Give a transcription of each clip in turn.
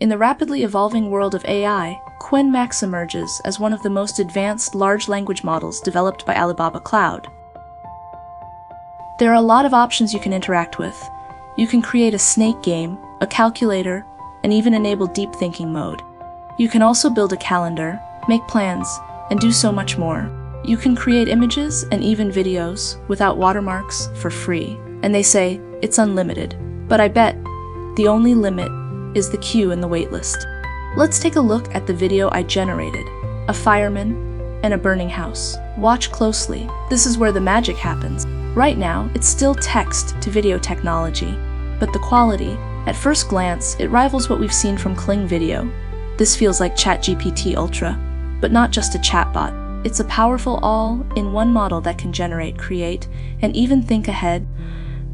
In the rapidly evolving world of AI, Qwen Max emerges as one of the most advanced large language models developed by Alibaba Cloud. There are a lot of options you can interact with. You can create a snake game, a calculator, and even enable deep thinking mode. You can also build a calendar, make plans, and do so much more. You can create images and even videos without watermarks for free. And they say it's unlimited. But I bet the only limit is the queue in the waitlist. Let's take a look at the video I generated. A fireman and a burning house. Watch closely. This is where the magic happens. Right now, it's still text to video technology, but the quality, at first glance, it rivals what we've seen from Qwen Video. This feels like ChatGPT Ultra, but not just a chatbot. It's a powerful all-in-one model that can generate, create, and even think ahead.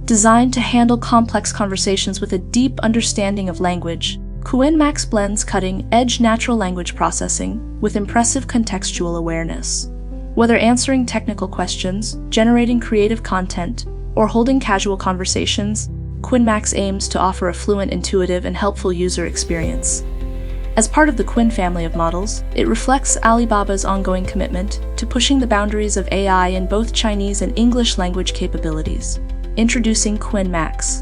Designed to handle complex conversations with a deep understanding of language, Qwen Max blends cutting-edge natural language processing with impressive contextual awareness. Whether answering technical questions, generating creative content, or holding casual conversations, Qwen Max aims to offer a fluent, intuitive, and helpful user experience. As part of the Qwen family of models, it reflects Alibaba's ongoing commitment to pushing the boundaries of AI in both Chinese and English language capabilities. Introducing Qwen Max,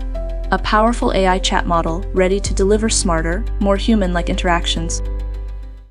a powerful AI chat model ready to deliver smarter, more human-like interactions